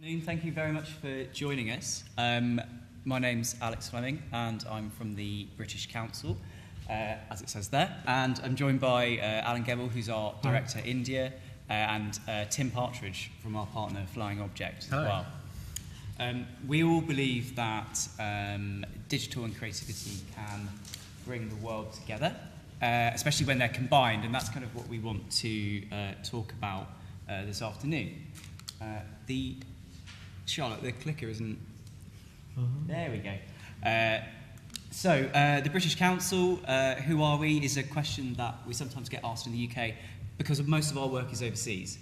Thank you very much for joining us. My name's Alex Fleming and I'm from the British Council, as it says there, and I'm joined by Alan Gebel, who's our Director India, and Tim Partridge from our partner Flying Object as well. We all believe that digital and creativity can bring the world together, especially when they're combined, and that's kind of what we want to talk about this afternoon. Charlotte, the clicker isn't... There we go. So, the British Council, who are we, is a question that we sometimes get asked in the UK because most of our work is overseas.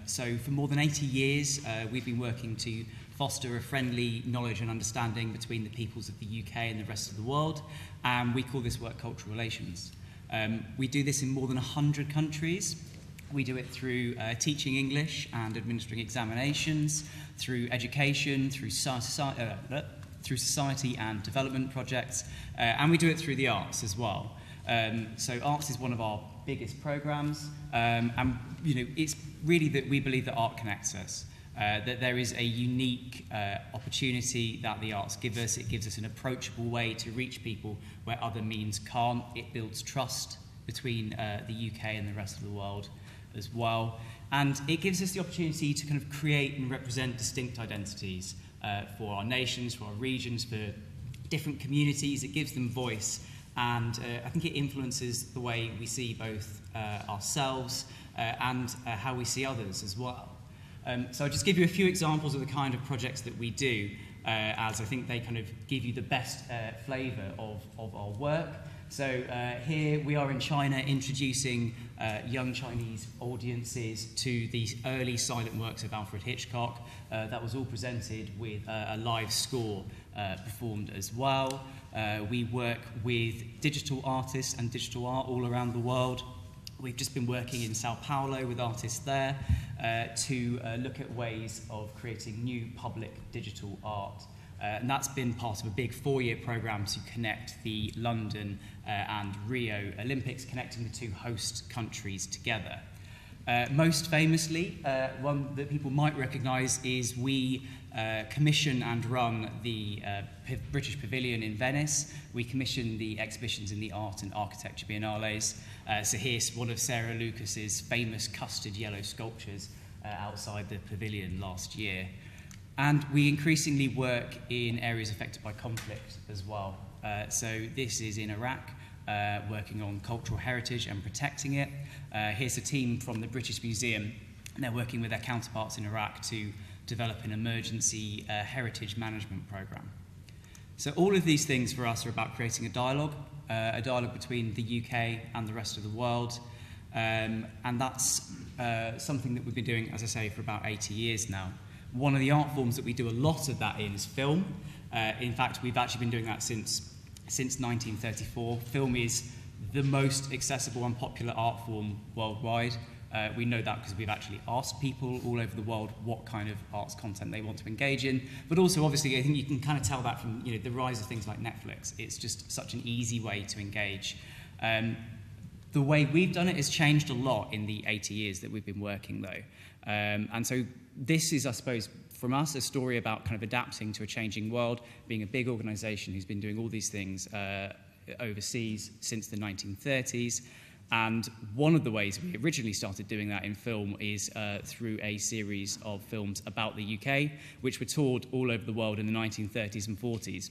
So for more than 80 years, we've been working to foster a friendly knowledge and understanding between the peoples of the UK and the rest of the world, and we call this work cultural relations. We do this in more than 100 countries. We do it through teaching English and administering examinations, through education, through society and development projects, and we do it through the arts as well. So arts is one of our biggest programs, and it's really that we believe that art connects us, that there is a unique opportunity that the arts give us. It gives us an approachable way to reach people where other means can't. It builds trust between the UK and the rest of the world as well, and it gives us the opportunity to kind of create and represent distinct identities for our nations, for our regions, for different communities. It gives them voice, and I think it influences the way we see both ourselves and how we see others as well. So I'll just give you a few examples of the kind of projects that we do, as I think they kind of give you the best flavour of our work. So here we are in China introducing young Chinese audiences to the early silent works of Alfred Hitchcock. That was all presented with a live score performed as well. We work with digital artists and digital art all around the world. We've just been working in Sao Paulo with artists there to look at ways of creating new public digital art. And that's been part of a big 4-year programme to connect the London and Rio Olympics, connecting the two host countries together. Most famously, one that people might recognise is we commission and run the British Pavilion in Venice. We commission the exhibitions in the Art and Architecture Biennales. So here's one of Sarah Lucas's famous custard yellow sculptures outside the pavilion last year. And we increasingly work in areas affected by conflict as well. So this is in Iraq, working on cultural heritage and protecting it. Here's a team from the British Museum, and they're working with their counterparts in Iraq to develop an emergency heritage management program. So all of these things for us are about creating a dialogue between the UK and the rest of the world. And that's something that we've been doing, as I say, for about 80 years now. One of the art forms that we do a lot of that in is film. In fact, we've actually been doing that since 1934. Film is the most accessible and popular art form worldwide. We know that because we've actually asked people all over the world what kind of arts content they want to engage in. But also, obviously, I think you can kind of tell that from the rise of things like Netflix. It's just such an easy way to engage. The way we've done it has changed a lot in the 80 years that we've been working, though. And so this is, I suppose, from us, a story about kind of adapting to a changing world, being a big organisation who's been doing all these things overseas since the 1930s. And one of the ways we originally started doing that in film is through a series of films about the UK, which were toured all over the world in the 1930s and 40s.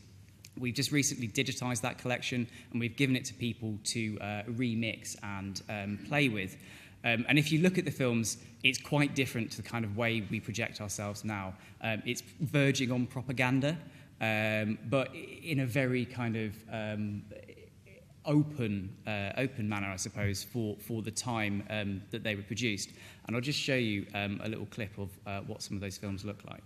We've just recently digitised that collection, and we've given it to people to remix and play with. And if you look at the films, it's quite different to the kind of way we project ourselves now. It's verging on propaganda, but in a very kind of open manner, I suppose, for the time that they were produced. And I'll just show you a little clip of what some of those films look like.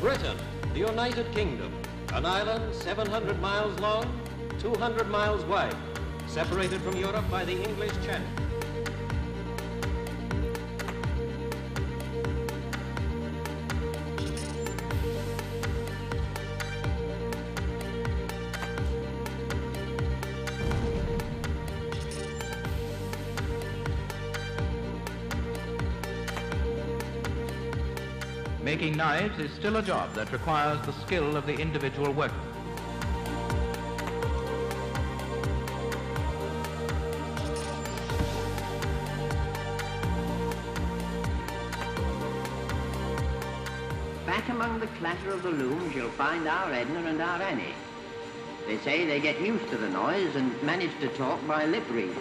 Britain, the United Kingdom, an island 700 miles long, 200 miles wide, separated from Europe by the English Channel. Making knives is still a job that requires the skill of the individual worker. Back among the clatter of the looms, you'll find our Edna and our Annie. They say they get used to the noise and manage to talk by lip reading.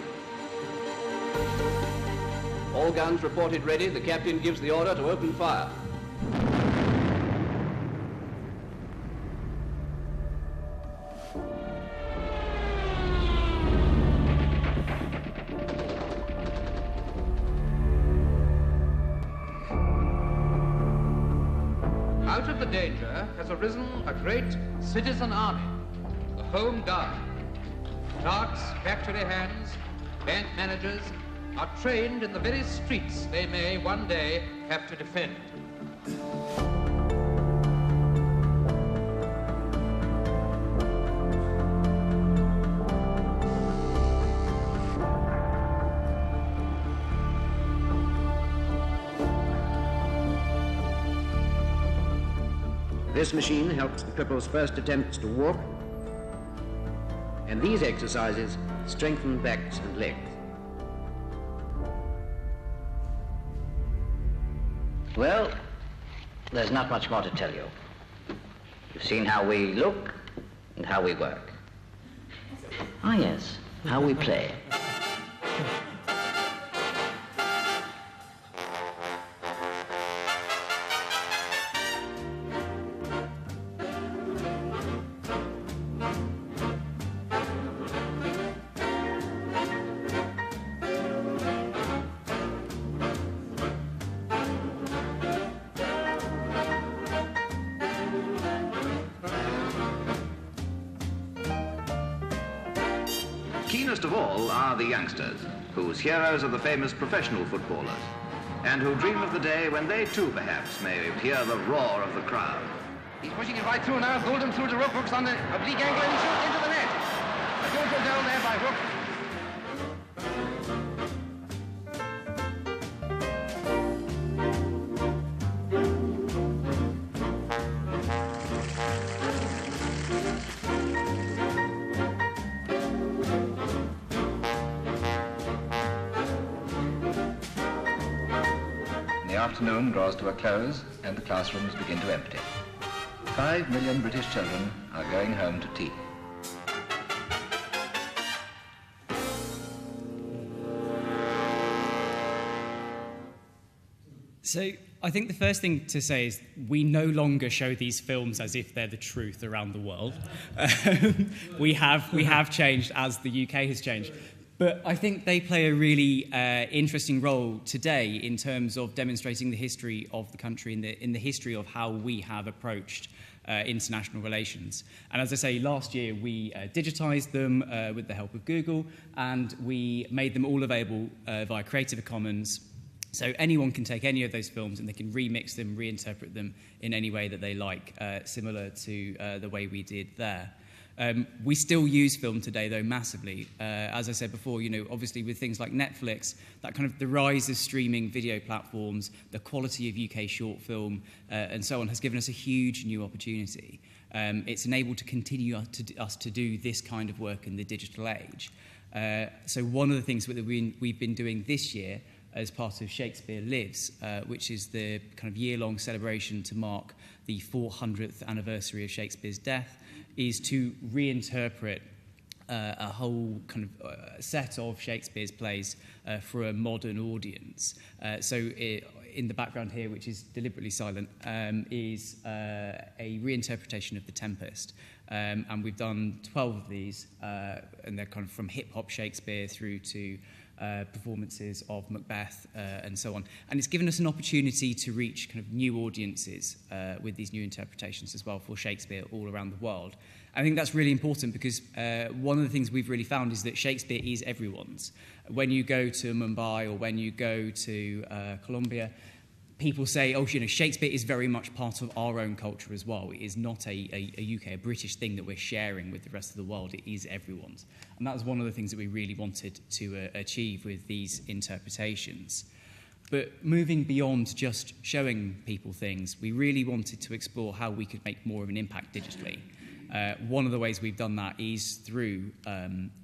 All guns reported ready. The captain gives the order to open fire. Out of the danger has arisen a great citizen army, the Home Guard. Clerks, factory hands, bank managers are trained in the very streets they may one day have to defend. This machine helps the cripple's first attempts to walk, and these exercises strengthen backs and legs. Well, there's not much more to tell you. You've seen how we look and how we work. Ah, yes, how we play. Keenest of all are the youngsters, whose heroes are the famous professional footballers, and who dream of the day when they too, perhaps, may hear the roar of the crowd. He's pushing it right through now. Golden through the rope hooks on the oblique angle and he shoots into the net. But don't go down there by hook. The afternoon draws to a close and the classrooms begin to empty. 5 million British children are going home to tea. So I think the first thing to say is we no longer show these films as if they're the truth around the world. We have changed as the UK has changed. But I think they play a really interesting role today in terms of demonstrating the history of the country in the history of how we have approached international relations. And as I say, last year we digitised them with the help of Google, and we made them all available via Creative Commons. So anyone can take any of those films and they can remix them, reinterpret them in any way that they like, similar to the way we did there. We still use film today, though, massively. As I said before, obviously with things like Netflix, that kind of the rise of streaming video platforms, the quality of UK short film, and so on, has given us a huge new opportunity. It's enabled to continue us to do this kind of work in the digital age. So one of the things that we've been doing this year as part of Shakespeare Lives, which is the kind of year-long celebration to mark the 400th anniversary of Shakespeare's death, is to reinterpret a whole kind of set of Shakespeare's plays for a modern audience. In the background here, which is deliberately silent, is a reinterpretation of The Tempest. And we've done 12 of these, and they're kind of from hip-hop Shakespeare through to performances of Macbeth and so on. And it's given us an opportunity to reach kind of new audiences with these new interpretations as well for Shakespeare all around the world. I think that's really important because one of the things we've really found is that Shakespeare is everyone's. When you go to Mumbai or when you go to Colombia, people say, Shakespeare is very much part of our own culture as well. It is not a UK, a British thing that we're sharing with the rest of the world. It is everyone's. And that was one of the things that we really wanted to achieve with these interpretations. But moving beyond just showing people things, we really wanted to explore how we could make more of an impact digitally. One of the ways we've done that is through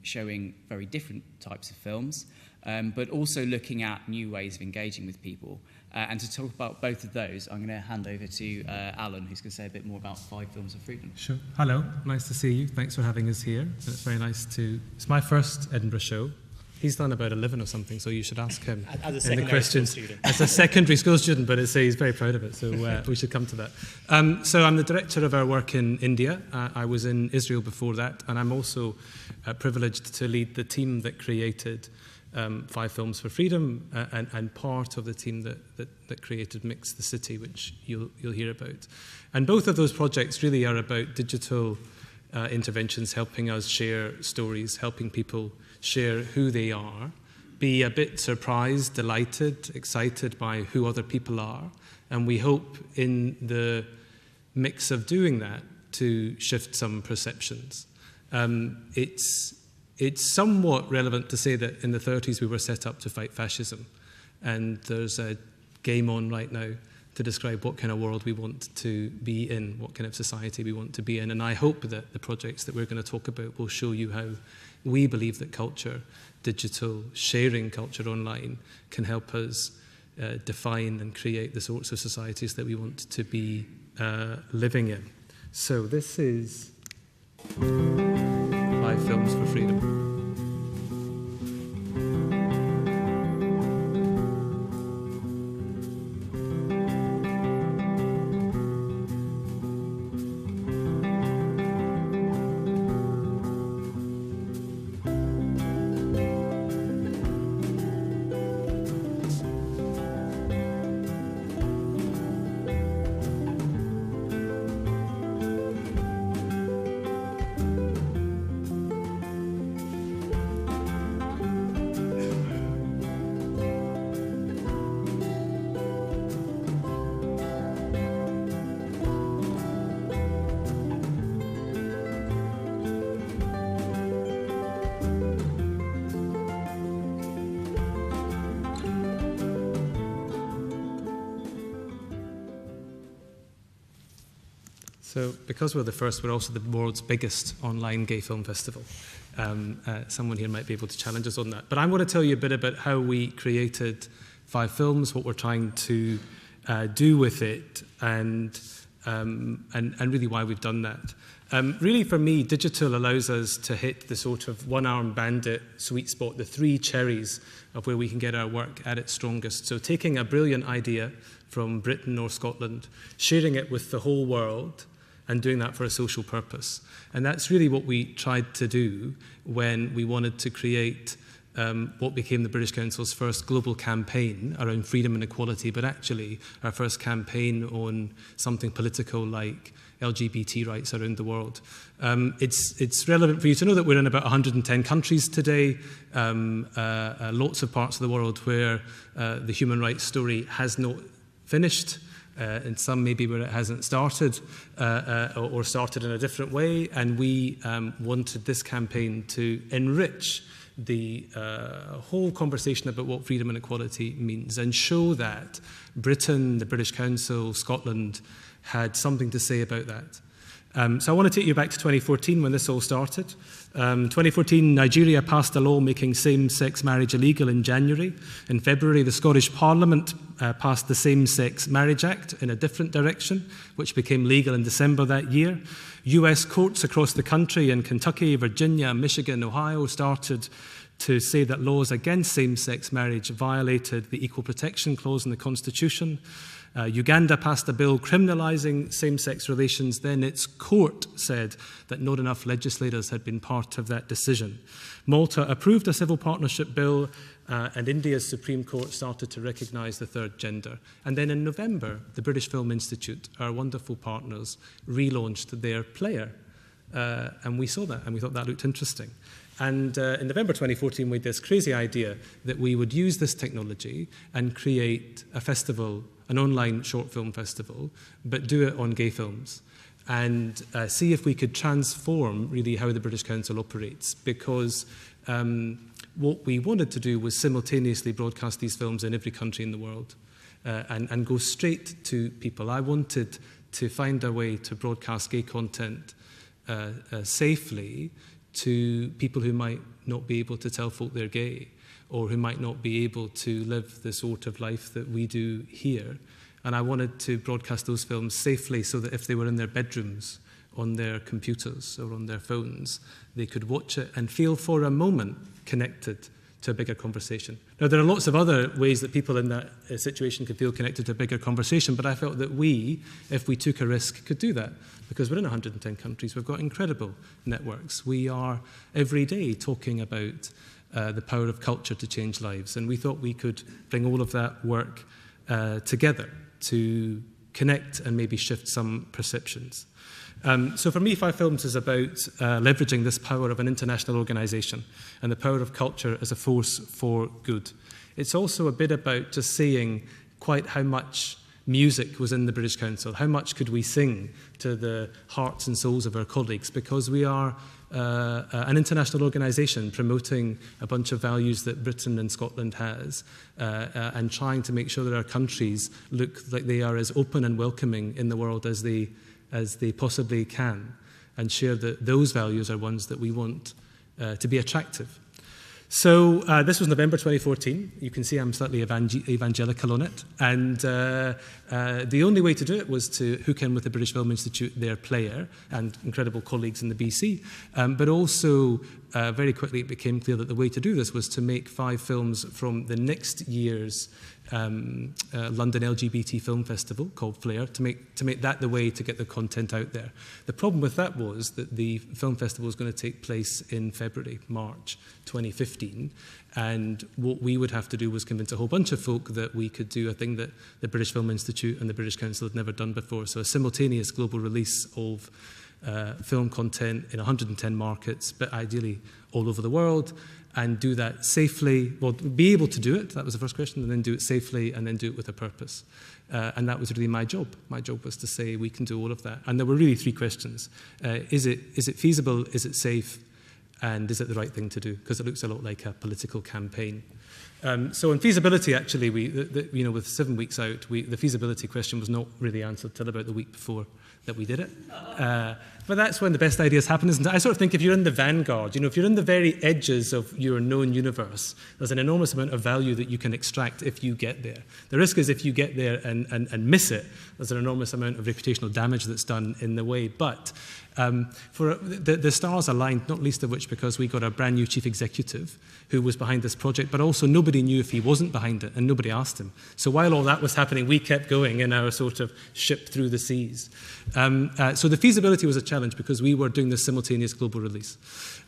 showing very different types of films, but also looking at new ways of engaging with people. And to talk about both of those, I'm going to hand over to Alan, who's going to say a bit more about 5 Films of Freedom. Sure. Hello, nice to see you. Thanks for having us here. It's very nice to... It's my first Edinburgh show. He's done about 11 or something, so you should ask him as a secondary school student. As a secondary school student, but he's very proud of it, so we should come to that. So I'm the director of our work in India. I was in Israel before that, and I'm also privileged to lead the team that created 5 Films for Freedom, and part of the team that created Mix the City, which you'll hear about. And both of those projects really are about digital interventions helping us share stories, helping people share who they are, be a bit surprised, delighted, excited by who other people are, and we hope in the mix of doing that to shift some perceptions. It's somewhat relevant to say that in the 30s we were set up to fight fascism, and there's a game on right now to describe what kind of world we want to be in, what kind of society we want to be in. And I hope that the projects that we're going to talk about will show you how we believe that culture, digital, sharing culture online, can help us define and create the sorts of societies that we want to be living in. So this is 5 Films for Freedom. So, because we're the first, we're also the world's biggest online gay film festival. Someone here might be able to challenge us on that. But I'm going to tell you a bit about how we created 5 Films, what we're trying to do with it, and really why we've done that. Really, for me, digital allows us to hit the sort of one-arm bandit sweet spot, the 3 cherries of where we can get our work at its strongest. So taking a brilliant idea from Britain or Scotland, sharing it with the whole world, and doing that for a social purpose. And that's really what we tried to do when we wanted to create what became the British Council's first global campaign around freedom and equality, but actually our first campaign on something political like LGBT rights around the world. It's relevant for you to know that we're in about 110 countries today, lots of parts of the world where the human rights story has not finished, and some maybe where it hasn't started or started in a different way. And we wanted this campaign to enrich the whole conversation about what freedom and equality means and show that Britain, the British Council, Scotland had something to say about that. So I want to take you back to 2014 when this all started. 2014, Nigeria passed a law making same-sex marriage illegal in January. In February, the Scottish Parliament passed the Same-Sex Marriage Act in a different direction, which became legal in December that year. US courts across the country in Kentucky, Virginia, Michigan, Ohio started to say that laws against same-sex marriage violated the Equal Protection Clause in the Constitution. Uganda passed a bill criminalising same-sex relations. Then its court said that not enough legislators had been part of that decision. Malta approved a civil partnership bill, and India's Supreme Court started to recognise the third gender. And then in November, the British Film Institute, our wonderful partners, relaunched their player. And we saw that, and we thought that looked interesting. And in November 2014, we had this crazy idea that we would use this technology and create a festival, an online short film festival, but do it on gay films and see if we could transform really how the British Council operates. Because what we wanted to do was simultaneously broadcast these films in every country in the world and go straight to people. I wanted to find a way to broadcast gay content safely to people who might not be able to tell folk they're gay, or who might not be able to live the sort of life that we do here. And I wanted to broadcast those films safely so that if they were in their bedrooms, on their computers or on their phones, they could watch it and feel for a moment connected to a bigger conversation. Now, there are lots of other ways that people in that situation could feel connected to a bigger conversation, but I felt that we, if we took a risk, could do that, because we're in 110 countries. We've got incredible networks. We are every day talking about the power of culture to change lives, and we thought we could bring all of that work together to connect and maybe shift some perceptions. So for me, 5 Films is about leveraging this power of an international organisation and the power of culture as a force for good. It's also a bit about just saying quite how much music was in the British Council, how much could we sing to the hearts and souls of our colleagues, because we are an international organisation promoting a bunch of values that Britain and Scotland has, and trying to make sure that our countries look like they are as open and welcoming in the world as they possibly can, and share that those values are ones that we want to be attractive. So this was November 2014. You can see I'm slightly evangelical on it. And the only way to do it was to hook in with the British Film Institute, their player, and incredible colleagues in the BC. But also, very quickly, it became clear that the way to do this was to make 5 films from the next year's London LGBT Film Festival called Flare, to make that the way to get the content out there. The problem with that was that the film festival was going to take place in February, March 2015, and what we would have to do was convince a whole bunch of folk that we could do a thing that the British Film Institute and the British Council had never done before, so a simultaneous global release of film content in 110 markets, but ideally all over the world, and do that safely, well, be able to do it, that was the first question, and then do it safely, and then do it with a purpose. And that was really my job. My job was to say we can do all of that. And there were really 3 questions. Is it feasible, is it safe, and is it the right thing to do? Because it looks a lot like a political campaign. So in feasibility, actually, with 7 weeks out, the feasibility question was not really answered till about the week before that we did it. But that's when the best ideas happen, isn't it? I sort of think if you're in the vanguard, if you're in the very edges of your known universe, there's an enormous amount of value that you can extract if you get there. The risk is if you get there and miss it, there's an enormous amount of reputational damage that's done in the way. But for the stars aligned, not least of which because we got a brand new chief executive who was behind this project, but also nobody knew if he wasn't behind it, and nobody asked him. So while all that was happening, we kept going in our sort of ship through the seas. So the feasibility was a challenge because we were doing this simultaneous global release.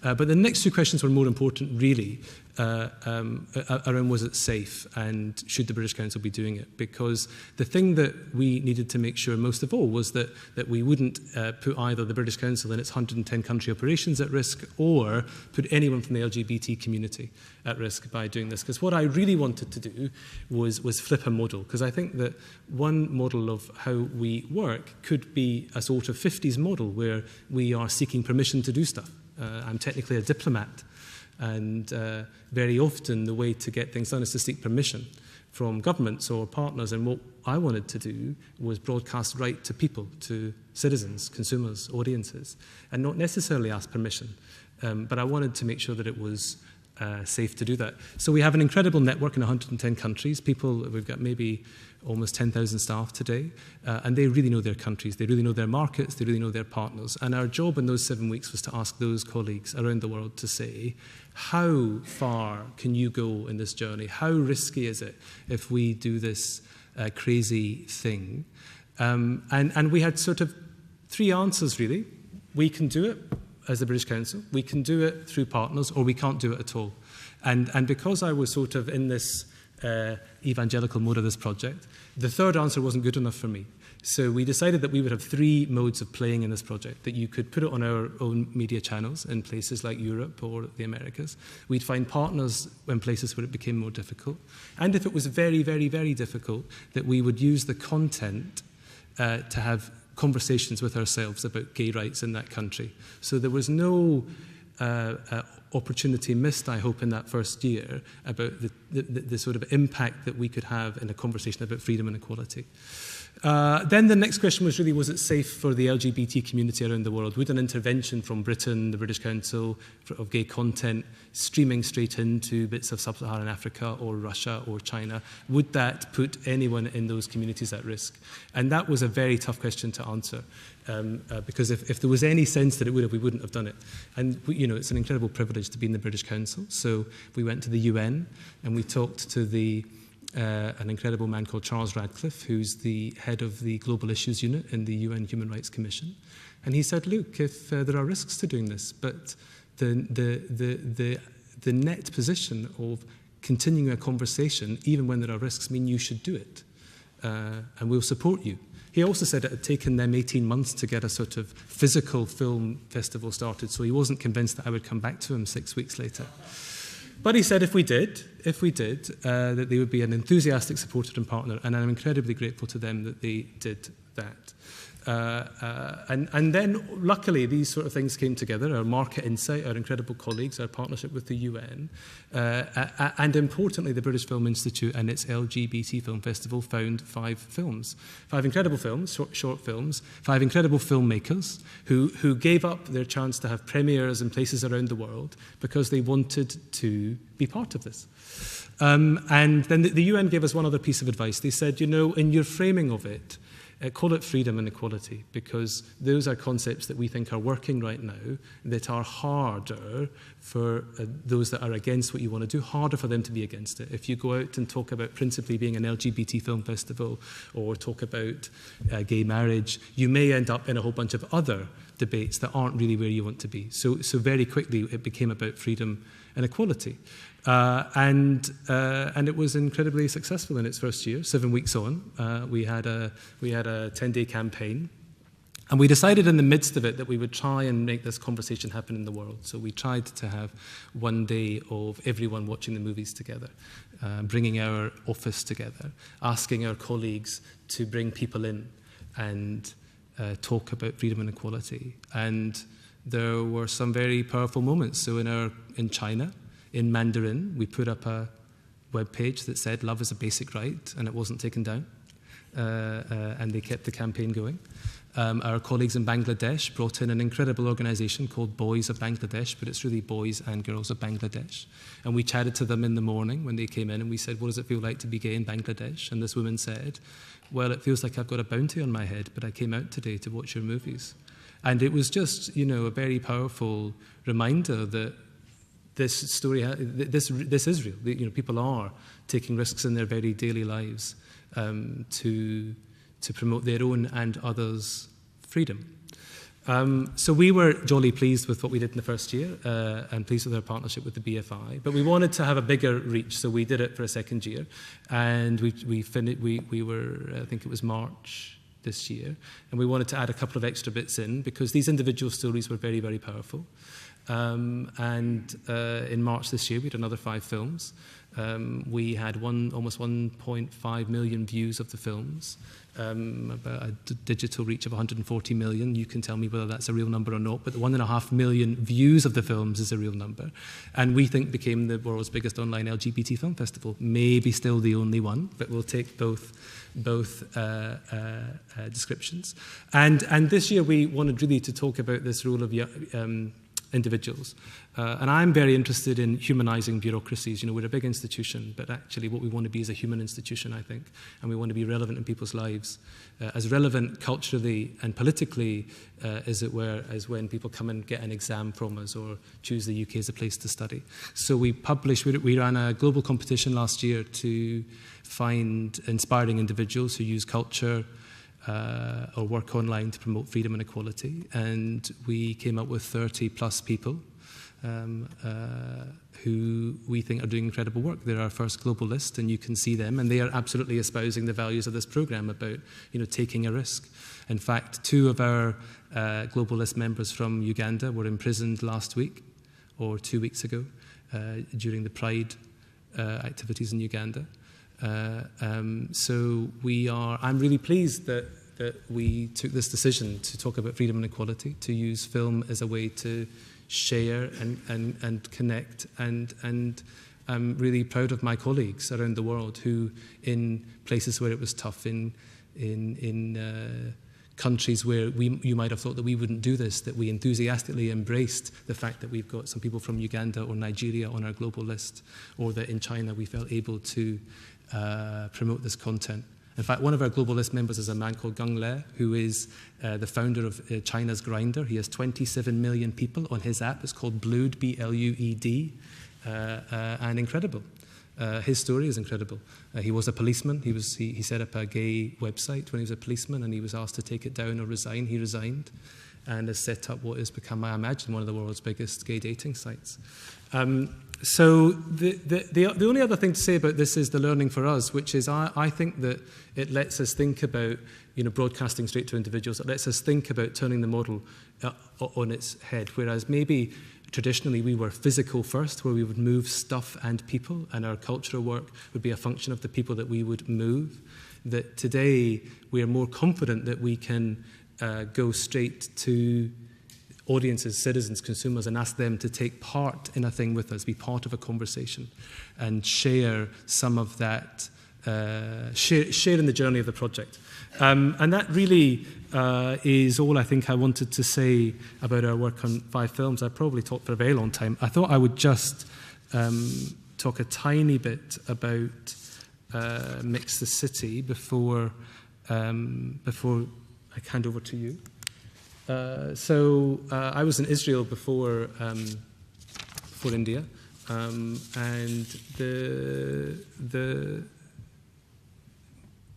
But the next 2 questions were more important, really, around was it safe and should the British Council be doing it? Because the thing that we needed to make sure most of all was that we wouldn't put either the British Council and its 110 country operations at risk, or put anyone from the LGBT community at risk by doing this. Because what I really wanted to do was flip a model, because I think that one model of how we work could be a sort of 50s model where we are seeking permission to do stuff. I'm technically a diplomat, and very often the way to get things done is to seek permission from governments or partners, and what I wanted to do was broadcast right to people, to citizens, consumers, audiences, and not necessarily ask permission. But I wanted to make sure that it was safe to do that. So we have an incredible network in 110 countries. We've got maybe almost 10,000 staff today, and they really know their countries, they really know their markets, they really know their partners. And our job in those 7 weeks was to ask those colleagues around the world to say, how far can you go in this journey? How risky is it if we do this crazy thing? And we had sort of 3 answers, really. We can do it as the British Council, we can do it through partners, or we can't do it at all. And because I was sort of in this evangelical mode of this project, the 3rd answer wasn't good enough for me. So we decided that we would have 3 modes of playing in this project, that you could put it on our own media channels in places like Europe or the Americas. We'd find partners in places where it became more difficult. And if it was very, very, very difficult, that we would use the content to have conversations with ourselves about gay rights in that country. So there was no opportunity missed, I hope, in that first year about the sort of impact that we could have in a conversation about freedom and equality. Then the next question was really, was it safe for the LGBT community around the world? Would an intervention from Britain, the British Council, of gay content streaming straight into bits of sub-Saharan Africa or Russia or China, would that put anyone in those communities at risk? And that was a very tough question to answer. Because if there was any sense that it would have, we wouldn't have done it. And it's an incredible privilege to be in the British Council. So we went to the UN and we talked to an incredible man called Charles Radcliffe, who's the head of the Global Issues Unit in the UN Human Rights Commission. And he said, look, if there are risks to doing this, but the net position of continuing a conversation, even when there are risks, mean you should do it. And we'll support you. He also said it had taken them 18 months to get a sort of physical film festival started, so he wasn't convinced that I would come back to him 6 weeks later. But he said if we did, that they would be an enthusiastic supporter and partner, and I'm incredibly grateful to them that they did that. And then, luckily, these sort of things came together, our market insight, our incredible colleagues, our partnership with the UN, and importantly, the British Film Institute and its LGBT Film Festival found 5 films. 5 incredible films, short films, 5 incredible filmmakers who gave up their chance to have premieres in places around the world because they wanted to be part of this. And then the UN gave us one other piece of advice. They said, in your framing of it, call it freedom and equality, because those are concepts that we think are working right now that are harder for those that are against what you want to do, harder for them to be against it. If you go out and talk about principally being an LGBT film festival or talk about gay marriage, you may end up in a whole bunch of other debates that aren't really where you want to be. So very quickly it became about freedom and equality. And it was incredibly successful in its first year. 7 weeks on, we had a 10-day campaign, and we decided in the midst of it that we would try and make this conversation happen in the world. So we tried to have one day of everyone watching the movies together, bringing our office together, asking our colleagues to bring people in and talk about freedom and equality. And there were some very powerful moments. So in China, in Mandarin, we put up a web page that said love is a basic right, and it wasn't taken down. And they kept the campaign going. Our colleagues in Bangladesh brought in an incredible organization called Boys of Bangladesh, but it's really Boys and Girls of Bangladesh. And we chatted to them in the morning when they came in, and we said, what does it feel like to be gay in Bangladesh? And this woman said, well, it feels like I've got a bounty on my head, but I came out today to watch your movies. And it was just, a very powerful reminder that this story, this is real. People are taking risks in their very daily lives to promote their own and others' freedom. So we were jolly pleased with what we did in the first year and pleased with our partnership with the BFI. But we wanted to have a bigger reach, so we did it for a second year. And we were, I think it was March this year, and we wanted to add a couple of extra bits in because these individual stories were very, very powerful. And in March this year, we had another 5 films. We had almost 1.5 million views of the films, about a digital reach of 140 million. You can tell me whether that's a real number or not, but the 1.5 million views of the films is a real number. And we think became the world's biggest online LGBT film festival. Maybe still the only one, but we'll take both descriptions. And this year we wanted really to talk about this role of individuals. And I'm very interested in humanizing bureaucracies. We're a big institution, but actually what we want to be is a human institution, I think. And we want to be relevant in people's lives, as relevant culturally and politically, as it were, as when people come and get an exam from us or choose the UK as a place to study. So we ran a global competition last year to find inspiring individuals who use culture or work online to promote freedom and equality. And we came up with 30 plus people who we think are doing incredible work. They're our first global list, and you can see them, and they are absolutely espousing the values of this program about taking a risk. In fact, 2 of our global list members from Uganda were imprisoned last week or 2 weeks ago during the Pride activities in Uganda. So I'm really pleased that we took this decision to talk about freedom and equality, to use film as a way to share and connect. And I'm really proud of my colleagues around the world who, in places where it was tough, in countries where you might have thought that we wouldn't do this, that we enthusiastically embraced the fact that we've got some people from Uganda or Nigeria on our global list, or that in China we felt able to promote this content. In fact, one of our global list members is a man called Gang Le, who is the founder of China's Grindr. He has 27 million people on his app. It's called Blued, B-L-U-E-D, and incredible. His story is incredible. He was a policeman. He set up a gay website when he was a policeman, and he was asked to take it down or resign. He resigned and has set up what has become, I imagine, one of the world's biggest gay dating sites. So the only other thing to say about this is the learning for us, which is I think that it lets us think about broadcasting straight to individuals. It lets us think about turning the model on its head, whereas maybe traditionally we were physical first, where we would move stuff and people, and our cultural work would be a function of the people that we would move. That today we are more confident that we can go straight to audiences, citizens, consumers, and ask them to take part in a thing with us, be part of a conversation, and share some of that, share in the journey of the project. And that really is all I think I wanted to say about our work on 5 films. I probably talked for a very long time. I thought I would just talk a tiny bit about Mix the City before I hand over to you. So I was in Israel before India, and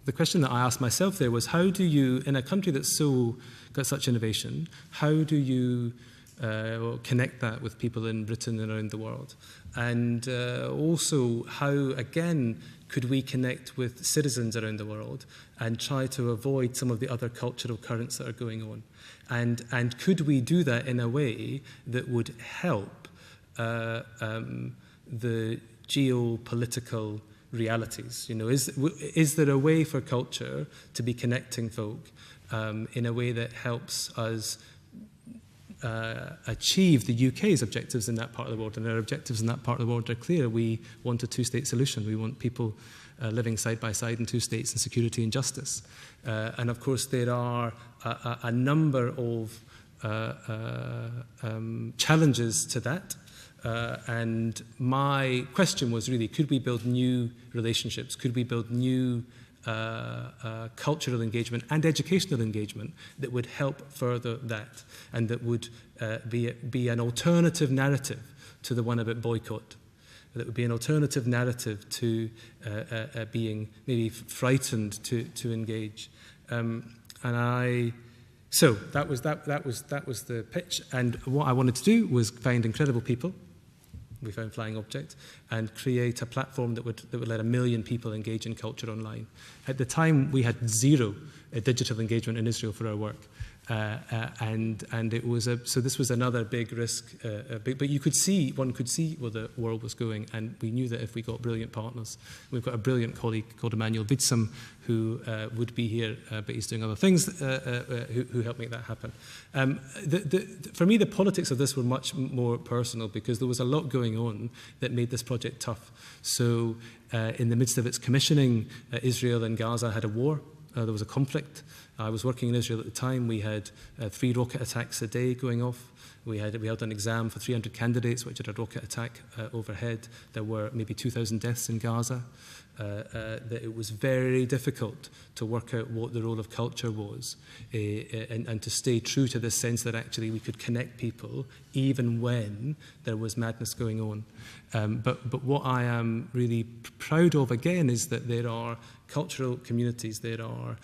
the question that I asked myself there was, how do you, in a country that's got such innovation, how do you connect that with people in Britain and around the world? And also, how, again, could we connect with citizens around the world and try to avoid some of the other cultural currents that are going on? And could we do that in a way that would help the geopolitical realities? Is there a way for culture to be connecting folk in a way that helps us achieve the UK's objectives in that part of the world? And our objectives in that part of the world are clear. We want a 2-state solution. We want people living side by side in 2 states in security and justice. And of course, there are a number of challenges to that. And my question was really, could we build new relationships? Could we build new cultural engagement and educational engagement that would help further that, and that would be an alternative narrative to the one about boycott? That would be an alternative narrative to being maybe frightened to engage. So that was the pitch. And what I wanted to do was find incredible people. We found Flying Object, and create a platform that would let 1 million people engage in culture online. At the time, we had 0 digital engagement in Israel for our work. And it was so this was another big risk, but one could see where the world was going, and we knew that if we got brilliant partners, we've got a brilliant colleague called Midsummer who would be here, but he's doing other things, who helped make that happen. For me, the politics of this were much more personal, because there was a lot going on that made this project tough. So in the midst of its commissioning, Israel and Gaza had a war. There was a conflict. I was working in Israel at the time. We had 3 rocket attacks a day going off. We held an exam for 300 candidates, which had a rocket attack overhead. There were maybe 2,000 deaths in Gaza. That it was very difficult to work out what the role of culture was, and to stay true to this sense that actually we could connect people even when there was madness going on. But what I am really proud of, again, is that there are cultural communities, there are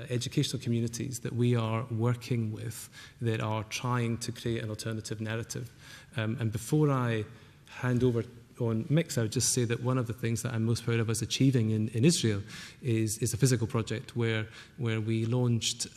educational communities that we are working with that are trying to create an alternative narrative. And before I hand over on Mix, I would just say that one of the things that I'm most proud of us achieving in Israel is a physical project where we launched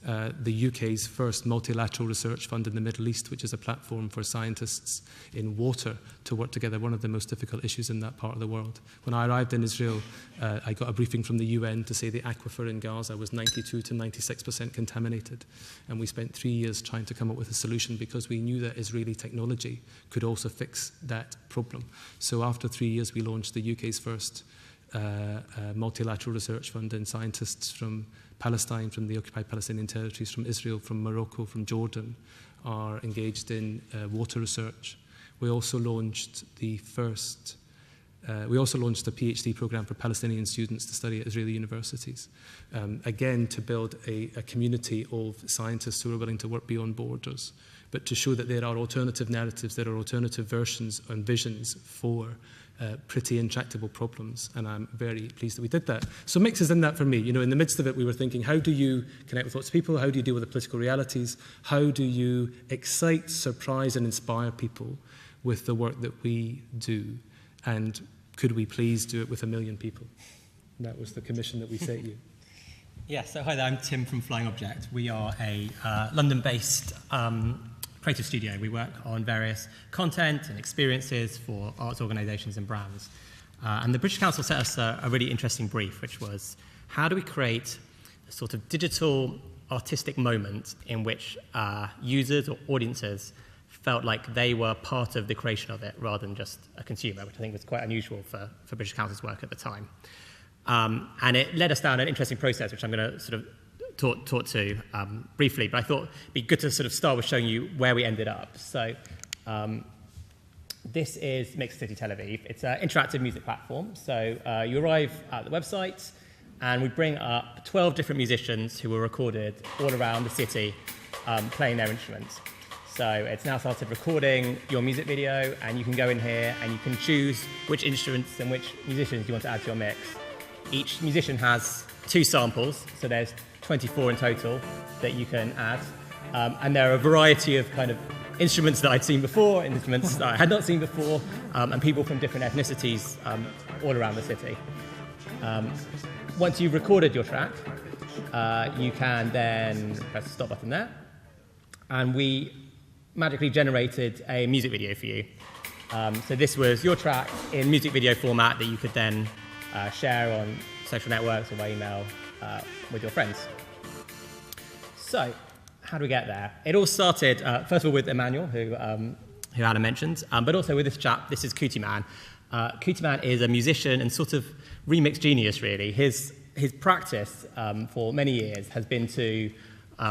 the UK's first multilateral research fund in the Middle East, which is a platform for scientists in water to work together, one of the most difficult issues in that part of the world. When I arrived in Israel, I got a briefing from the UN to say the aquifer in Gaza was 92 to 96% contaminated. And we spent 3 years trying to come up with a solution because we knew that Israeli technology could also fix that problem. So after 3 years, we launched the UK's first multilateral research fund, and scientists from Palestine, from the occupied Palestinian territories, from Israel, from Morocco, from Jordan are engaged in water research. We also launched a PhD program for Palestinian students to study at Israeli universities, again to build a community of scientists who are willing to work beyond borders, but to show that there are alternative narratives, there are alternative versions and visions for pretty intractable problems, and I'm very pleased that we did that. So mix is in that for me. You know, in the midst of it, we were thinking, how do you connect with lots of people? How do you deal with the political realities? How do you excite, surprise, and inspire people with the work that we do? And could we please do it with 1 million people? And that was the commission that we set you. Yeah, so hi there, I'm Tim from Flying Object. We are a London-based creative studio. We work on various content and experiences for arts organisations and brands. And the British Council set us a really interesting brief, which was, how do we create a sort of digital artistic moment in which users or audiences felt like they were part of the creation of it rather than just a consumer, which I think was quite unusual for British Council's work at the time. And it led us down an interesting process, which I'm going to sort of talk to briefly, but I thought it'd be good to sort of start with showing you where we ended up. So this is Mixed City Tel Aviv. It's an interactive music platform. So you arrive at the website, and we bring up 12 different musicians who were recorded all around the city playing their instruments. So it's now started recording your music video, and you can go in here and you can choose which instruments and which musicians you want to add to your mix. Each musician has 2 samples, so there's 24 in total that you can add. And there are a variety of kind of instruments that I'd seen before, instruments that I had not seen before, and people from different ethnicities all around the city. Once you've recorded your track, you can then press the stop button there, and we magically generated a music video for you. So this was your track in music video format that you could then share on social networks or by email with your friends. So, how do we get there? It all started, first of all, with Emmanuel, who Anna mentioned, but also with this chap. This is Cootie Man. Cootie Man is a musician and sort of remix genius, really. His practice for many years has been to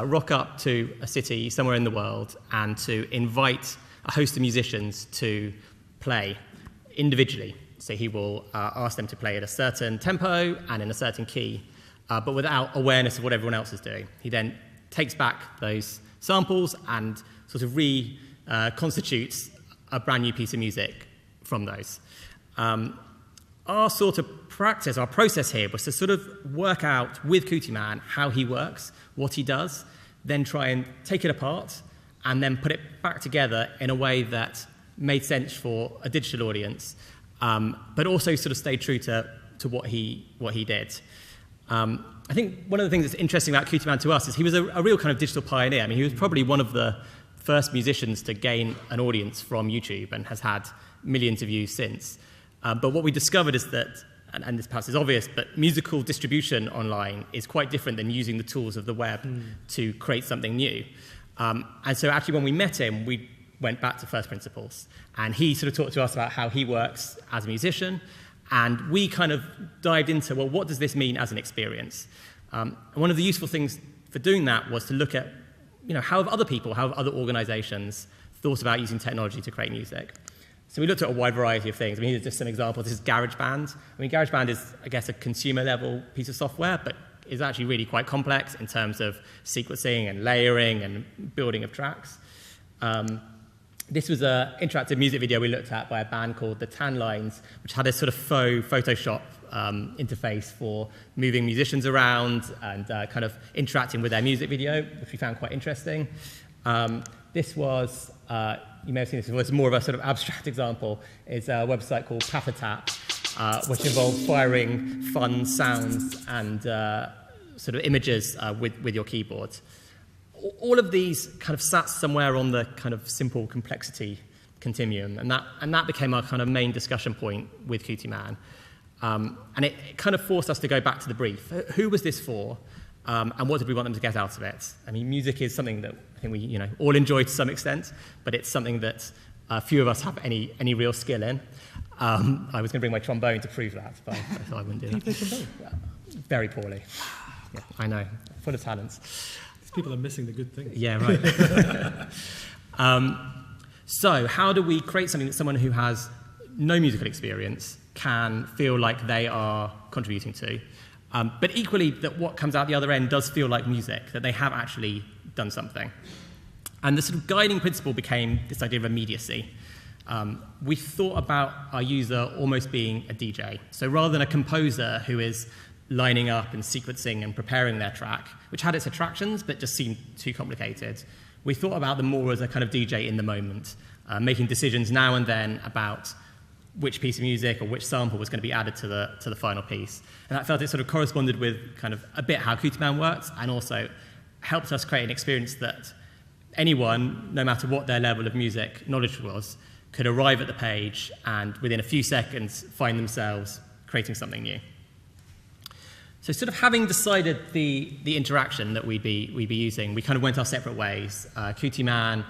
rock up to a city somewhere in the world and to invite a host of musicians to play individually. So he will ask them to play at a certain tempo and in a certain key, but without awareness of what everyone else is doing. He then takes back those samples and sort of reconstitutes a brand new piece of music from those. Our sort of practice, our process here was to sort of work out with Cootie Man how he works, what he does, then try and take it apart and then put it back together in a way that made sense for a digital audience, but also sort of stayed true to what he did. I think one of the things that's interesting about Cootie Man to us is he was a real kind of digital pioneer. I mean, he was probably one of the first musicians to gain an audience from YouTube and has had millions of views since. But what we discovered is that, and this perhaps is obvious, but musical distribution online is quite different than using the tools of the web to create something new. And so actually when we met him, we went back to first principles. And he sort of talked to us about how he works as a musician. And we kind of dived into, well, what does this mean as an experience? And one of the useful things for doing that was to look at, how have other organizations thought about using technology to create music? So we looked at a wide variety of things. I mean, here's just some examples. This is GarageBand. I mean, GarageBand is, I guess, a consumer-level piece of software, but is actually really quite complex in terms of sequencing and layering and building of tracks. This was an interactive music video we looked at by a band called The Tan Lines, which had a sort of faux Photoshop interface for moving musicians around and kind of interacting with their music video, which we found quite interesting. This was, you may have seen this before, it's more of a sort of abstract example. It's a website called Patatap, which involves firing fun sounds and sort of images with your keyboard. all of these kind of sat somewhere on the kind of simple complexity continuum, and that became our kind of main discussion point with Cootie Man. And it kind of forced us to go back to the brief. Who was this for? And what did we want them to get out of it? I mean, music is something that I think we all enjoy to some extent, but it's something that few of us have any real skill in. I was going to bring my trombone to prove that, but I thought I wouldn't do that. Can you play trombone? Very poorly. Yeah, I know. Full of talents. These people are missing the good things. Yeah, right. So how do we create something that someone who has no musical experience can feel like they are contributing to? But equally, that what comes out the other end does feel like music, that they have actually done something. And the sort of guiding principle became this idea of immediacy. We thought about our user almost being a DJ. So rather than a composer who is lining up and sequencing and preparing their track, which had its attractions but just seemed too complicated, we thought about them more as a kind of DJ in the moment, making decisions now and then about which piece of music or which sample was going to be added to the final piece. And that felt it sort of corresponded with kind of a bit how Cootie Man works, and also helped us create an experience that anyone, no matter what their level of music knowledge was, could arrive at the page and within a few seconds find themselves creating something new. So sort of having decided the interaction that we'd be using, we kind of went our separate ways. Cootie Man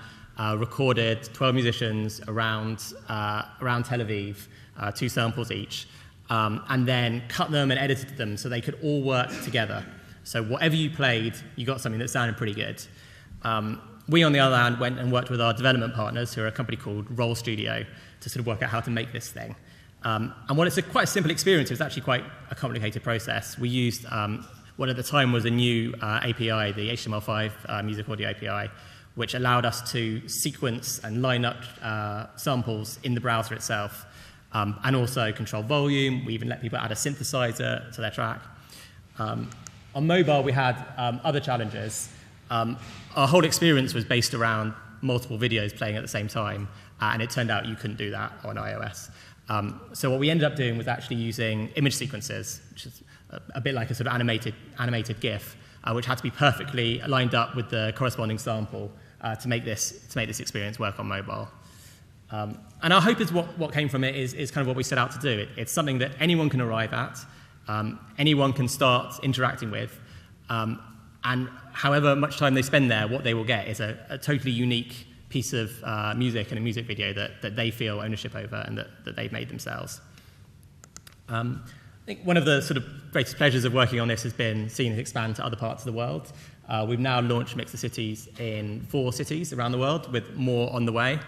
recorded 12 musicians around Tel Aviv, 2 samples each, and then cut them and edited them so they could all work together. So whatever you played, you got something that sounded pretty good. We, on the other hand, went and worked with our development partners, who are a company called Roll Studio, to sort of work out how to make this thing. And while it's quite a simple experience, it was actually quite a complicated process. We used what at the time was a new API, the HTML5 Music Audio API, which allowed us to sequence and line up samples in the browser itself, and also control volume. We even let people add a synthesizer to their track. On mobile, we had other challenges. Our whole experience was based around multiple videos playing at the same time, and it turned out you couldn't do that on iOS. So what we ended up doing was actually using image sequences, which is a bit like a sort of animated GIF, which had to be perfectly lined up with the corresponding sample to make this experience work on mobile. And our hope is what came from it is kind of what we set out to do. It's something that anyone can arrive at, anyone can start interacting with, and however much time they spend there, what they will get is a totally unique piece of music and a music video that they feel ownership over and that they've made themselves. I think one of the sort of greatest pleasures of working on this has been seeing it expand to other parts of the world. We've now launched Mix the Cities in 4 cities around the world, with more on the way.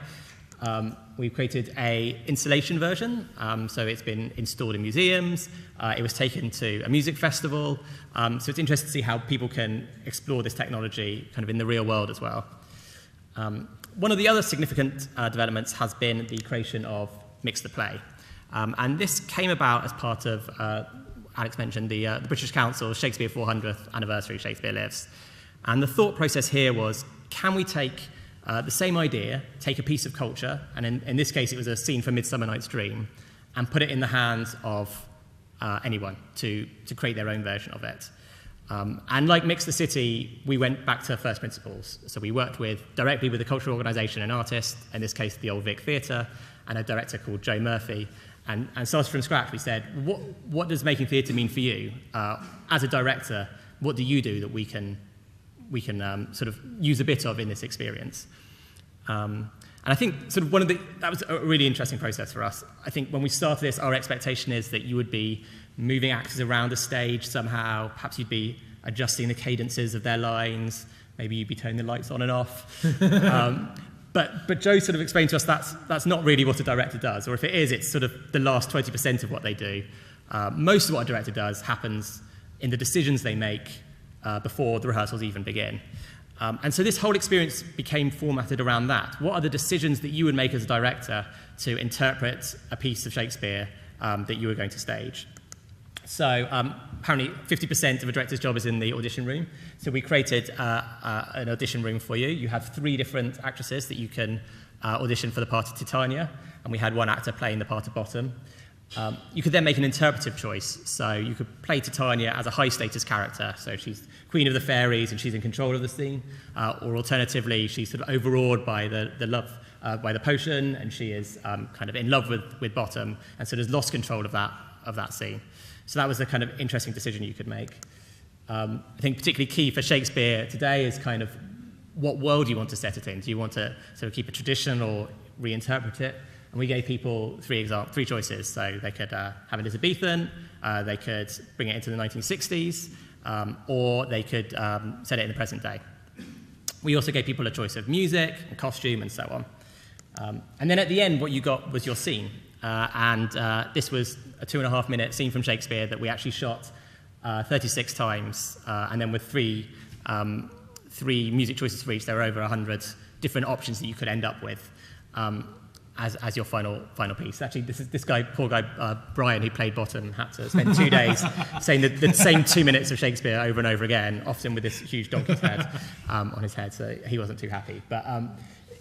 We've created an installation version, so it's been installed in museums. It was taken to a music festival. So it's interesting to see how people can explore this technology kind of in the real world as well. One of the other significant developments has been the creation of Mix the Play. And this came about as part of, Alex mentioned, the British Council's Shakespeare 400th anniversary, Shakespeare Lives. And the thought process here was, can we take the same idea, take a piece of culture, and in this case it was a scene from Midsummer Night's Dream, and put it in the hands of anyone to create their own version of it. And like Mix the City, we went back to first principles. So we worked directly with a cultural organisation and artist, in this case the Old Vic Theatre, and a director called Joe Murphy, and started from scratch. We said, what does making theatre mean for you? As a director, what do you do that we can sort of use a bit of in this experience? And I think sort of that was a really interesting process for us. I think when we started this, our expectation is that you would be moving actors around a stage somehow. Perhaps you'd be adjusting the cadences of their lines. Maybe you'd be turning the lights on and off. But Joe sort of explained to us that's not really what a director does, or if it is, it's sort of the last 20% of what they do. Most of what a director does happens in the decisions they make before the rehearsals even begin. And so this whole experience became formatted around that. What are the decisions that you would make as a director to interpret a piece of Shakespeare that you were going to stage? So apparently 50% of a director's job is in the audition room. So we created an audition room for you. You have 3 different actresses that you can audition for the part of Titania, and we had 1 actor playing the part of Bottom. You could then make an interpretive choice. So you could play Titania as a high-status character. So she's queen of the fairies and she's in control of the scene. Or alternatively, she's sort of overawed by the love, by the potion, and she is kind of in love with Bottom, and sort of lost control of that scene. So that was a kind of interesting decision you could make. I think particularly key for Shakespeare today is kind of what world you want to set it in. Do you want to sort of keep a tradition or reinterpret it? And we gave people three choices. So they could have Elizabethan, they could bring it into the 1960s, or they could set it in the present day. We also gave people a choice of music and costume and so on. And then at the end, what you got was your scene. This was a 2.5-minute scene from Shakespeare that we actually shot 36 times, and then with three music choices for each. There were over 100 different options that you could end up with. As your final piece. Actually, this guy, poor guy, Brian, who played Bottom, had to spend 2 days saying the same 2 minutes of Shakespeare over and over again, often with this huge donkey's head on his head, so he wasn't too happy. But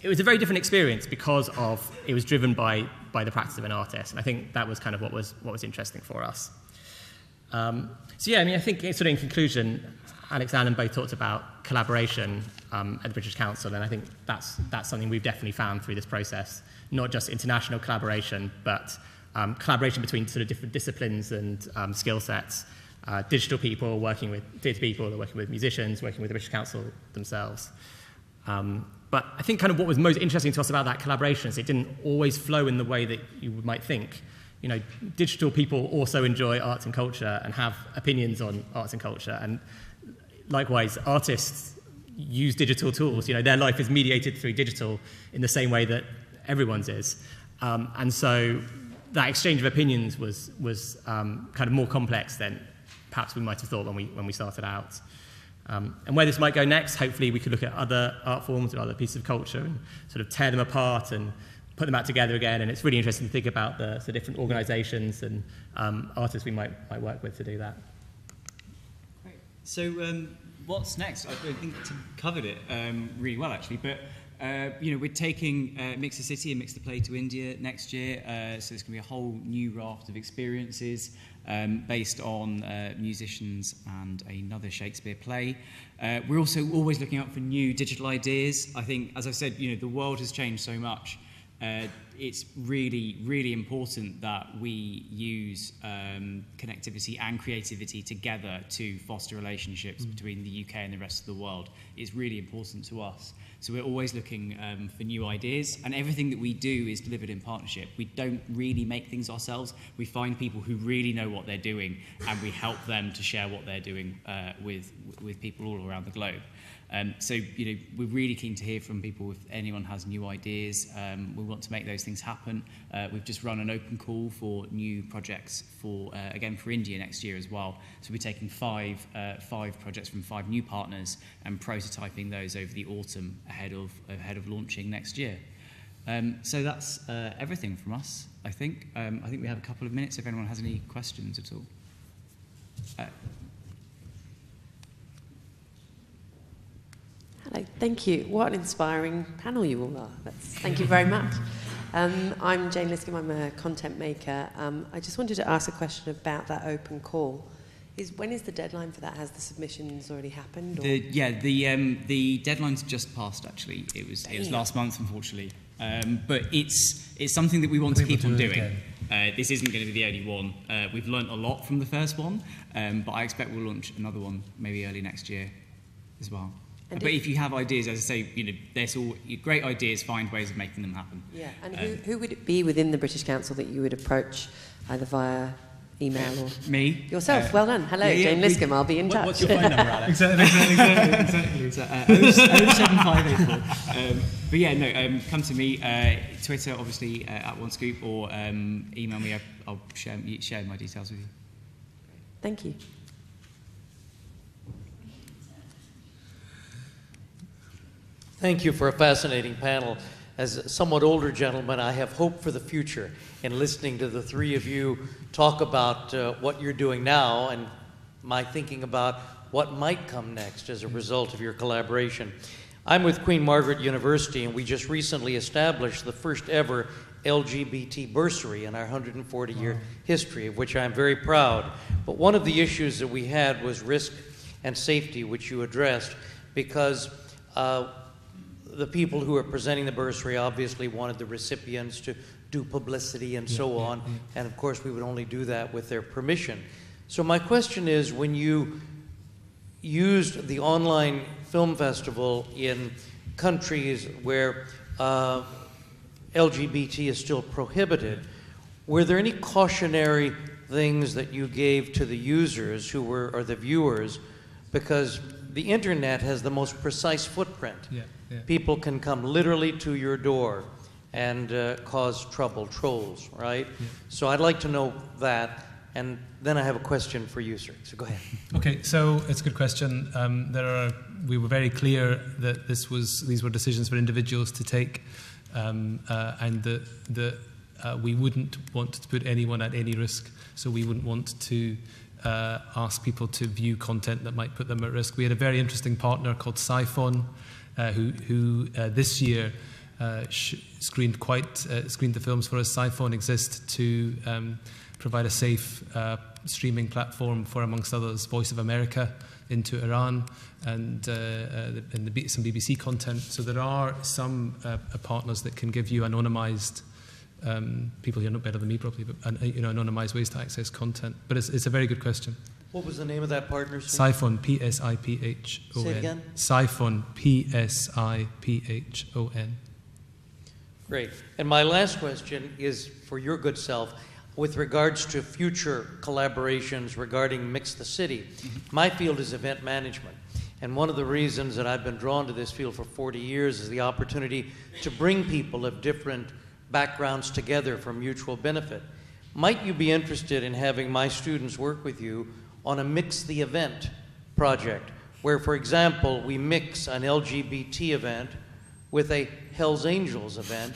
it was a very different experience because it was driven by the practice of an artist, and I think that was kind of what was interesting for us. So yeah, I mean, I think sort of in conclusion, Alex and Alan both talked about collaboration at the British Council, and I think that's something we've definitely found through this process. Not just international collaboration, but collaboration between sort of different disciplines and skill sets. Digital people working with theatre people, they're working with musicians, working with the British Council themselves. But I think kind of what was most interesting to us about that collaboration is it didn't always flow in the way that you might think. You know, digital people also enjoy arts and culture and have opinions on arts and culture, and likewise, artists use digital tools. You know, their life is mediated through digital in the same way that everyone's is. And so that exchange of opinions was kind of more complex than perhaps we might have thought when we started out. And where this might go next, hopefully we could look at other art forms and other pieces of culture and sort of tear them apart and put them out together again. And it's really interesting to think about the different organisations and artists we might work with to do that. Great. So what's next? I think Tim covered it really well, actually. But we're taking Mix the City and Mix the Play to India next year. So there's going to be a whole new raft of experiences based on musicians and another Shakespeare play. We're also always looking out for new digital ideas. I think, as I said, the world has changed so much. It's really, really important that we use connectivity and creativity together to foster relationships between the UK and the rest of the world. It's really important to us. So we're always looking for new ideas, and everything that we do is delivered in partnership. We don't really make things ourselves. We find people who really know what they're doing, and we help them to share what they're doing with people all around the globe. So we're really keen to hear from people if anyone has new ideas. We want to make those things happen. We've just run an open call for new projects for India next year as well. So we're taking five projects from 5 new partners and prototyping those over the autumn ahead of launching next year. So that's everything from us, I think. I think we have a couple of minutes if anyone has any questions at all. Hello, thank you. What an inspiring panel you all are. Thank you very much. I'm Jane Liscombe, I'm a content maker. I just wanted to ask a question about that open call. When is the deadline for that? Has the submissions already happened? Or? The deadline's just passed, actually. It was last month, unfortunately. But it's something that we want to keep on doing. This isn't going to be the only one. We've learnt a lot from the first one, but I expect we'll launch another one maybe early next year as well. But if you have ideas, as I say, there's all great ideas. Find ways of making them happen. Yeah, and who would it be within the British Council that you would approach, either via email or me yourself? Well done. Hello, Jane Liscombe. I'll be in touch. What's your phone number, Alex? exactly. 07584. But yeah, come to me. Twitter, obviously, at OneScoop, or email me. I'll share my details with you. Thank you. Thank you for a fascinating panel. As a somewhat older gentleman, I have hope for the future in listening to the three of you talk about what you're doing now and my thinking about what might come next as a result of your collaboration. I'm with Queen Margaret University, and we just recently established the first ever LGBT bursary in our 140-year history, of which I'm very proud. But one of the issues that we had was risk and safety, which you addressed, because the people who are presenting the bursary obviously wanted the recipients to do publicity and so on, and of course we would only do that with their permission. So my question is, when you used the online film festival in countries where LGBT is still prohibited, were there any cautionary things that you gave to the users who were, or the viewers, because the internet has the most precise footprint. People can come literally to your door and cause trouble, trolls, right? So I'd like to know that, and then I have a question for you, sir. So go ahead. Okay, so it's a good question. We were very clear that these were decisions for individuals to take, and that we wouldn't want to put anyone at any risk. So we wouldn't want to ask people to view content that might put them at risk. We had a very interesting partner called Siphon, who this year screened the films for us. Siphon exists to provide a safe streaming platform for, amongst others, Voice of America into Iran and some BBC content. So there are some partners that can give you anonymized, people here know better than me probably, but anonymized ways to access content. But it's a very good question. What was the name of that partnership? Siphon, P-S-I-P-H-O-N. Say it again? Siphon, P-S-I-P-H-O-N. Great. And my last question is for your good self. With regards to future collaborations regarding Mix the City, my field is event management. And one of the reasons that I've been drawn to this field for 40 years is the opportunity to bring people of different backgrounds together for mutual benefit. Might you be interested in having my students work with you on a Mix the Event project, where, for example, we mix an LGBT event with a Hells Angels event,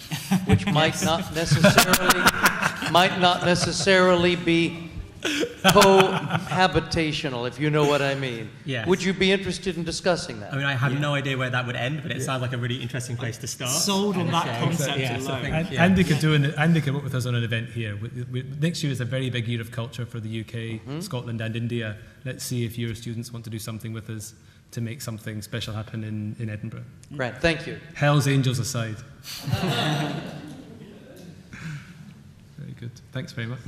which might not necessarily be cohabitational, if you know what I mean. Yes. Would you be interested in discussing that? I mean, I have no idea where that would end, but it sounds like a really interesting place to start. Sold on that concept alone. Andy could work with us on an event here. Next year is a very big year of culture for the UK, Scotland and India. Let's see if your students want to do something with us to make something special happen in Edinburgh. Right, thank you. Hells Angels aside. Very good. Thanks very much.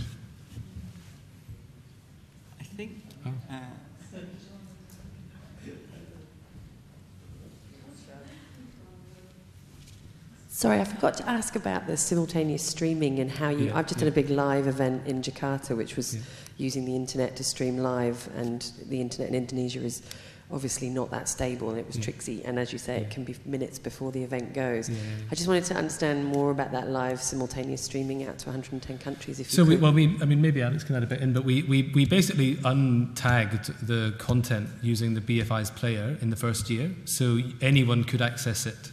I think... Sorry, I forgot to ask about the simultaneous streaming and how you... I've just done a big live event in Jakarta, which was using the internet to stream live, and the internet in Indonesia is obviously not that stable, and it was tricksy, and as you say, it can be minutes before the event goes. I just wanted to understand more about that live simultaneous streaming out to 110 countries, if you could. Maybe Alex can add a bit in, but we basically untagged the content using the BFI's player in the first year, so anyone could access it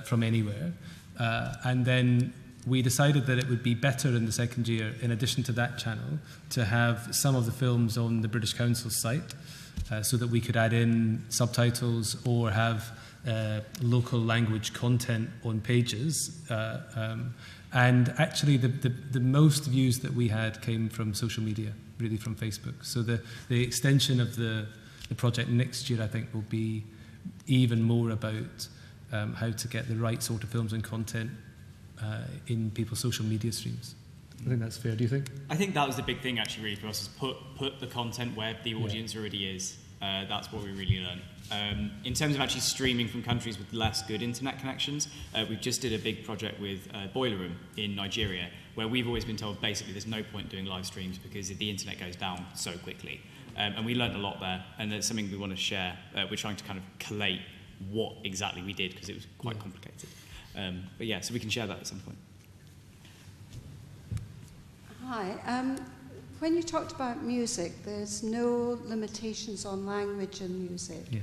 from anywhere. And then we decided that it would be better in the second year, in addition to that channel, to have some of the films on the British Council's site, so that we could add in subtitles or have local language content on pages. And actually the most views that we had came from social media, really from Facebook. So the extension of the project next year, I think, will be even more about how to get the right sort of films and content in people's social media streams. I think that's fair. Do you think? I think that was the big thing, actually, really, for us, is put the content where the audience already is. That's what we really learned. In terms of actually streaming from countries with less good internet connections, we just did a big project with Boiler Room in Nigeria, where we've always been told basically there's no point doing live streams because the internet goes down so quickly. And we learned a lot there, and that's something we want to share. We're trying to kind of collate what exactly we did because it was quite complicated. But yeah, so we can share that at some point. Hi. When you talked about music, there's no limitations on language in music. Yeah.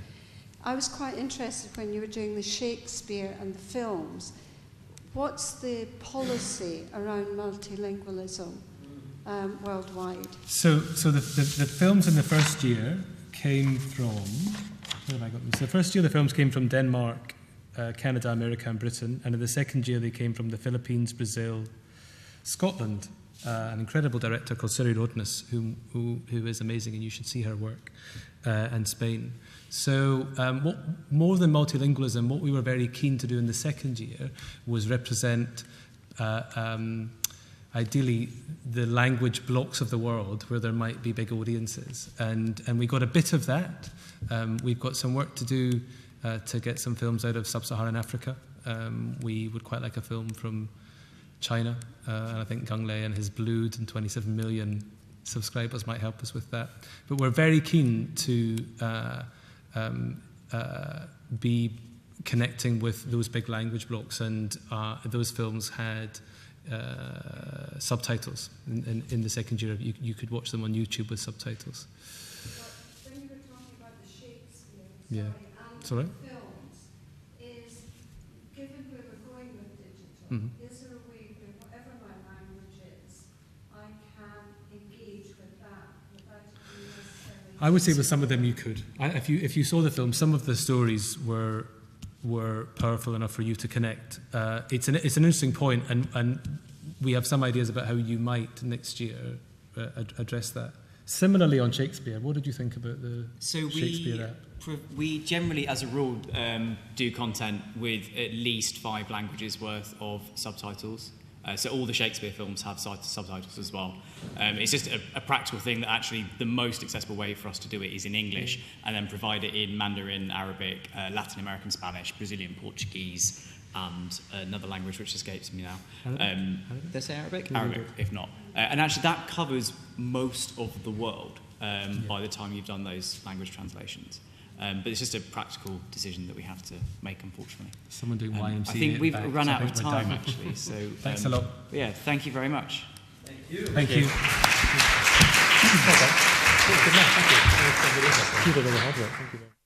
I was quite interested when you were doing the Shakespeare and the films. What's the policy around multilingualism worldwide? So the films in the first year came from... Where have I got them? So the first year the films came from Denmark, Canada, America and Britain, and in the second year they came from the Philippines, Brazil, Scotland, an incredible director called Siri Rodness, who is amazing, and you should see her work, and Spain. So more than multilingualism, what we were very keen to do in the second year was represent ideally the language blocks of the world where there might be big audiences. And we got a bit of that. We've got some work to do to get some films out of sub-Saharan Africa. We would quite like a film from China, and I think Gang Lei and his Blood and 27 million subscribers might help us with that. But we're very keen to be connecting with those big language blocks, and those films had subtitles in the second year. You could watch them on YouTube with subtitles. When you were talking about the Shakespeare, Yeah. Sorry? films, is given where we're going with digital, Mm-hmm. is there a way where whatever my language is, I can engage with that without it being necessarily... I would say with some of them you could. If you saw the film, some of the stories were powerful enough for you to connect. It's an interesting point, and we have some ideas about how you might next year address that. Similarly on Shakespeare, what did you think about the Shakespeare app? We generally, as a rule, do content with at least 5 languages worth of subtitles. So all the Shakespeare films have subtitles as well. It's just a practical thing that actually the most accessible way for us to do it is in English, and then provide it in Mandarin, Arabic, Latin American Spanish, Brazilian Portuguese, and another language which escapes me now. Did they say Arabic? Arabic, if not. And actually that covers most of the world by the time you've done those language translations. But it's just a practical decision that we have to make, unfortunately. Someone doing YMCA. I think we've run out of time, actually. So thanks a lot. Yeah, thank you very much. Thank you. Thank you. Good enough. Thank you. You did all the hard work. Thank you very much.